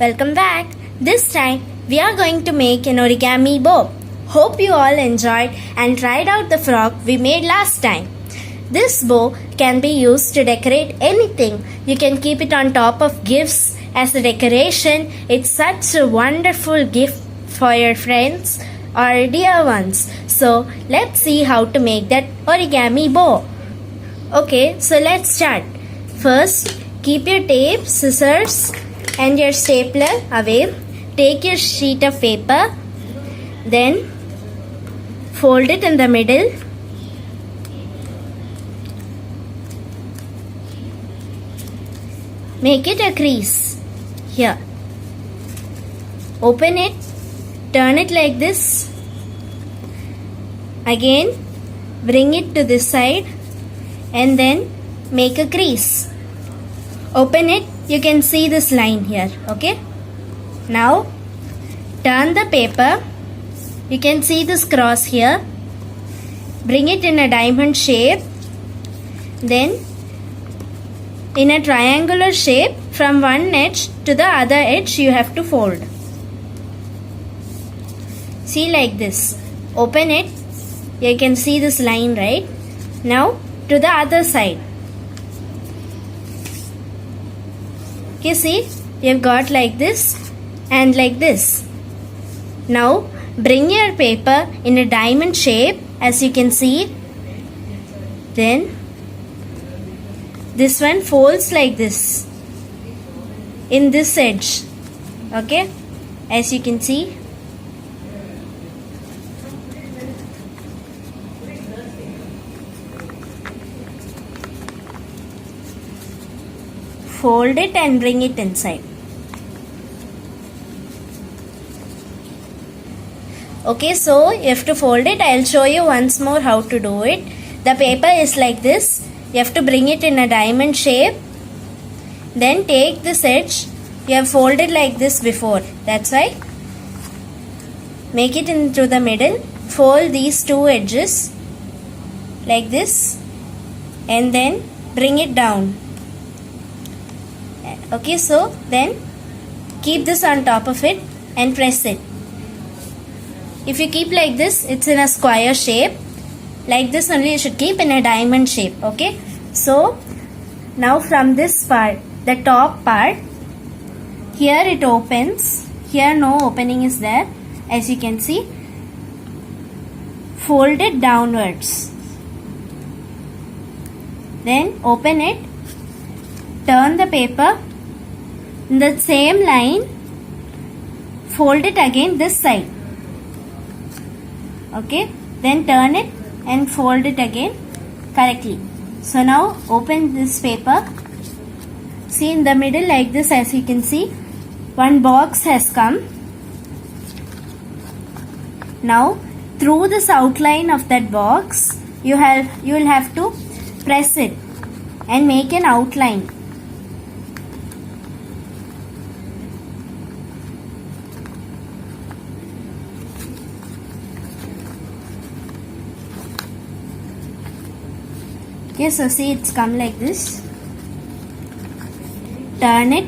Welcome back. This time we are going to make an origami bow. Hope you all enjoyed and tried out the frog we made last time. This bow can be used to decorate anything. You can keep it on top of gifts as a decoration. It's such a wonderful gift for your friends or dear ones. So let's see how to make that origami bow. Okay, so let's start. First, keep your tape, scissors and your stapler away. Take your sheet of paper, then fold it in the middle. Make it a crease here. Open it, turn it like this. Again, bring it to this side and then make a crease. Open it, you can see this line here, okay? Now, turn the paper. You can see this cross here. Bring it in a diamond shape. Then, in a triangular shape, from one edge to the other edge, you have to fold. See, like this. Open it. You can see this line, right? Now, to the other side. Okay, see, you've got like this and like this. Now, bring your paper in a diamond shape, as you can see. Then, this one folds like this in this edge. Okay, as you can see. Fold it and bring it inside. Okay, so you have to fold it. I'll show you once more how to do it. The paper is like this. You have to bring it in a diamond shape. Then take this edge. You have folded like this before. That's why. Make it into the middle. Fold these two edges like this. And then bring it down. Okay, so then keep this on top of it and press it. If you keep like this, it's in a square shape. Like this only you should keep in a diamond shape. Okay, so now from this part, the top part, here it opens. Here no opening is there, as you can see. Fold it downwards. Then open it. Turn the paper. In the same line, fold it again this side. Okay, then turn it and fold it again correctly. So now open this paper. See, in the middle like this, as you can see, one box has come. Now through this outline of that box, you will have to press it and make an outline. Okay, so see, it's come like this. Turn it.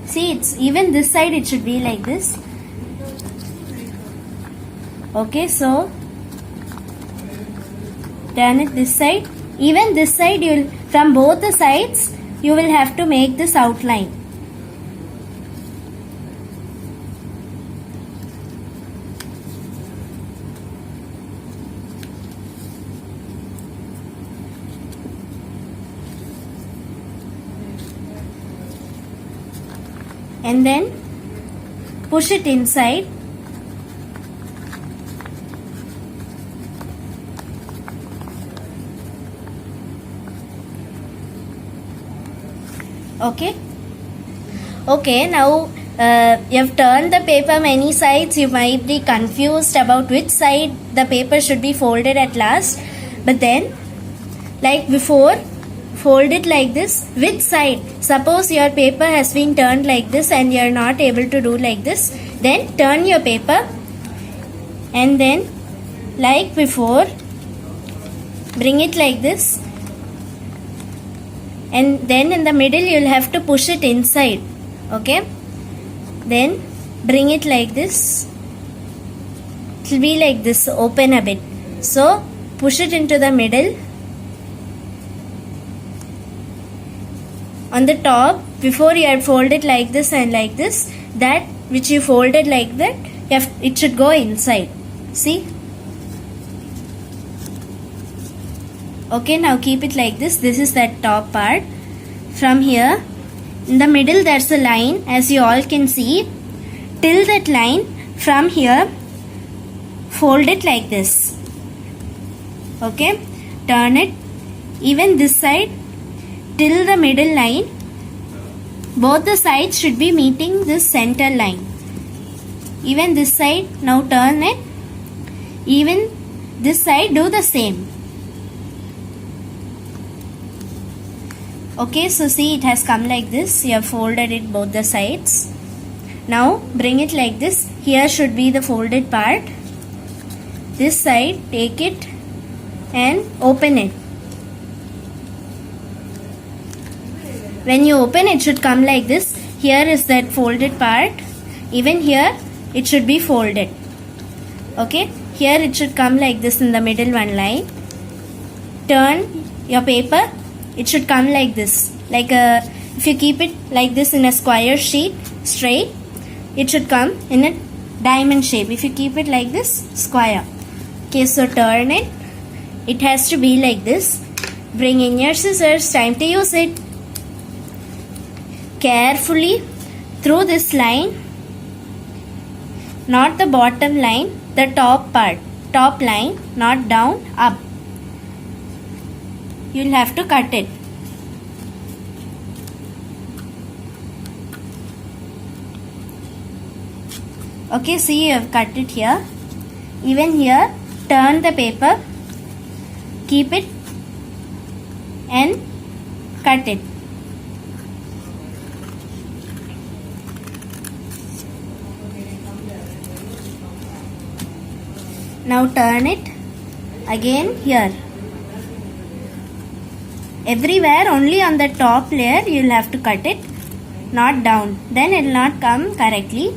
See, it's even this side it should be like this. Okay, so turn it this side. Even this side, from both the sides, you will have to make this outline. And then push it inside. Okay. Okay, now you have turned the paper many sides. You might be confused about which side the paper should be folded at last. But then, like before, fold it like this. Which side? Suppose your paper has been turned like this and you are not able to do like this. Then turn your paper and then like before, bring it like this and then in the middle you will have to push it inside. Okay, then bring it like this. It will be like this, open a bit. So push it into the middle. On the top, before you had folded like this and like this, that which you folded like that, it should go inside. See? Okay, now keep it like this. This is that top part. From here, in the middle there's a line, as you all can see. Till that line, from here, fold it like this. Okay, turn it. Even this side, till the middle line, both the sides should be meeting this center line. Even this side, now turn it. Even this side, do the same. Okay, so see, it has come like this. You have folded it both the sides. Now bring it like this. Here should be the folded part. This side, take it and open it. When you open, it should come like this. Here is that folded part. Even here, it should be folded. Okay, here it should come like this in the middle one line. Turn your paper. It should come like this. Like if you keep it like this in a square sheet, straight, it should come in a diamond shape. If you keep it like this, square. Okay, so turn it. It has to be like this. Bring in your scissors. Time to use it. Carefully through this line, not the bottom line, the top part, top line, not down, up. You will have to cut it. Okay, see, you have cut it here. Even here, turn the paper, keep it and cut it. Now turn it again here. Everywhere, only on the top layer you will have to cut it, not down. Then it will not come correctly.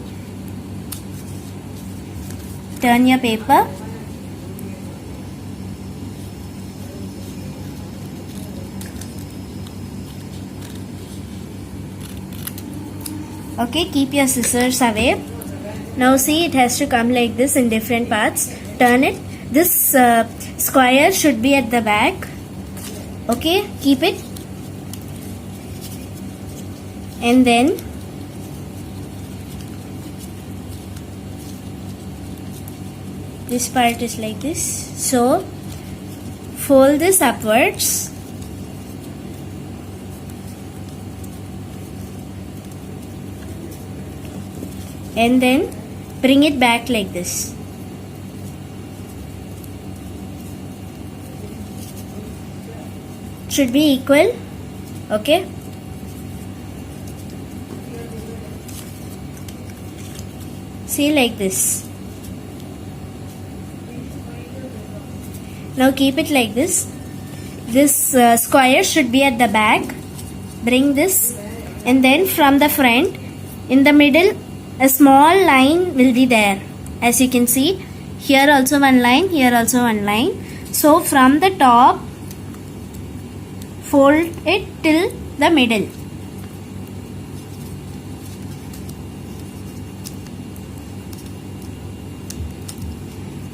Turn your paper. Okay, keep your scissors away. Now see, it has to come like this in different parts. Turn it. This square should be at the back. Okay, keep it. And then this part is like this. So fold this upwards. And then bring it back like this. Should be equal. Okay. See, like this. Now keep it like this. This square should be at the back. Bring this, and then from the front, in the middle, a small line will be there. As you can see, here also one line, here also one line. So from the top, fold it till the middle.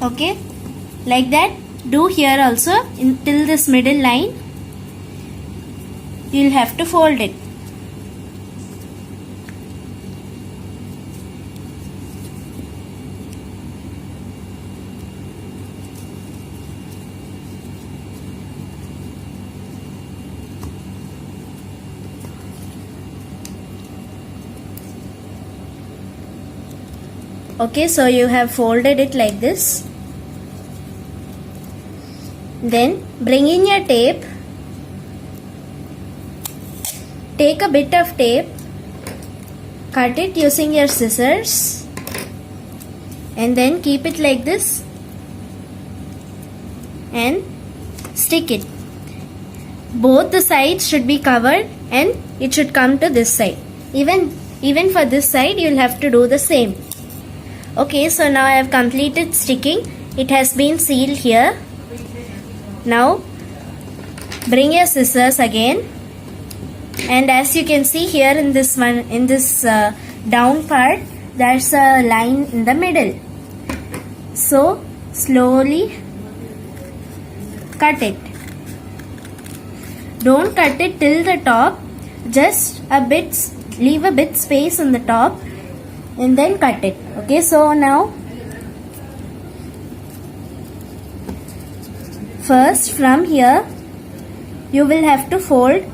Okay, like that. Do here also till this middle line. You will have to fold it. Okay, so you have folded it like this. Then bring in your tape. Take a bit of tape, cut it using your scissors, and then keep it like this and stick it. both the sides should be covered and it should come to this side. Even for this side you will have to do the same. Okay, so now I have completed sticking. It has been sealed here. Now bring your scissors again, and as you can see here in this one, in this down part, there's a line in the middle. So slowly cut it. Don't cut it till the top, just a bit, leave a bit space on the top and then cut it. Okay, so now first from here you will have to fold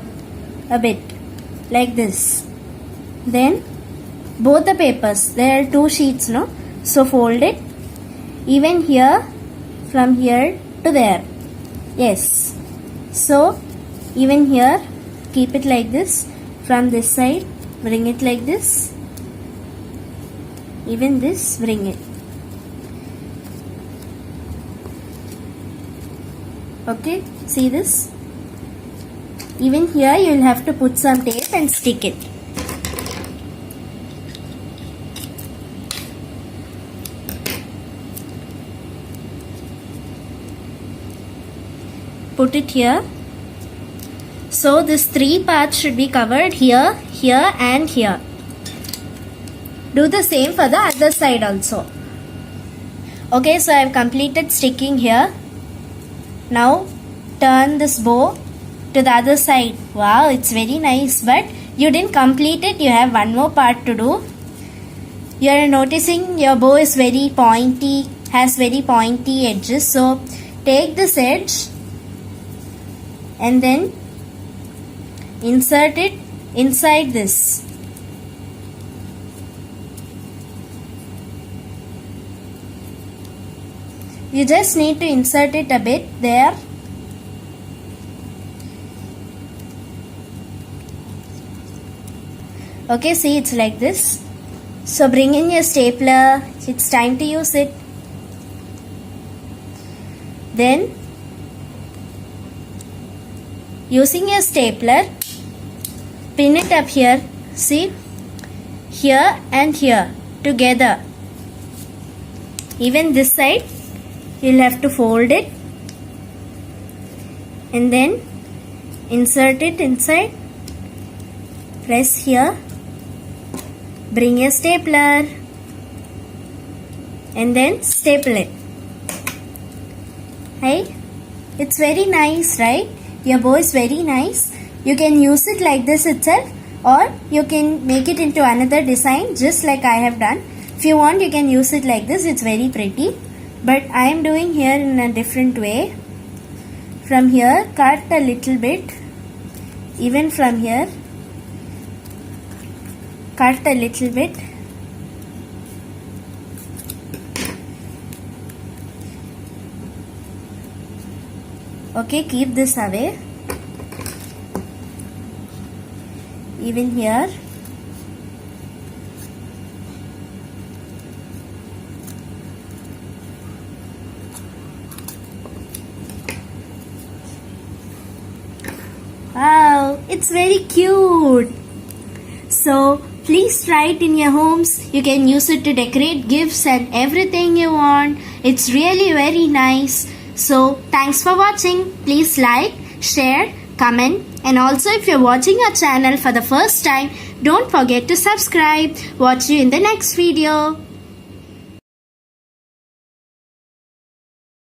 a bit like this. Then both the papers, there are two sheets, no? So fold it even here, from here to there. Yes. So even here keep it like this. From this side bring it like this. Even this bring it. Okay, see this? Even here you will have to put some tape and stick it. Put it here. So this three parts should be covered here, here and here. Do the same for the other side also. Okay, so I have completed sticking here. Now turn this bow to the other side. Wow, it's very nice, but you didn't complete it. You have one more part to do. You are noticing your bow is very pointy, has very pointy edges. So take this edge and then insert it inside this. You just need to insert it a bit there. Okay, see, it's like this. So bring in your stapler. It's time to use it. Then using your stapler, pin it up here. See, here and here together. Even this side you'll have to fold it and then insert it inside. Press here. Bring your stapler and then staple it. Hey, it's very nice, right? Your bow is very nice. You can use it like this itself, or you can make it into another design just like I have done. If you want, you can use it like this. It's very pretty, but I am doing here in a different way. From here cut a little bit. Even from here cut a little bit. Okay, keep this away. Even here. Wow, it's very cute. So please try it in your homes. You can use it to decorate gifts and everything you want. It's really very nice. So thanks for watching. Please like, share, comment, and also if you're watching our channel for the first time, don't forget to subscribe. Watch you in the next video.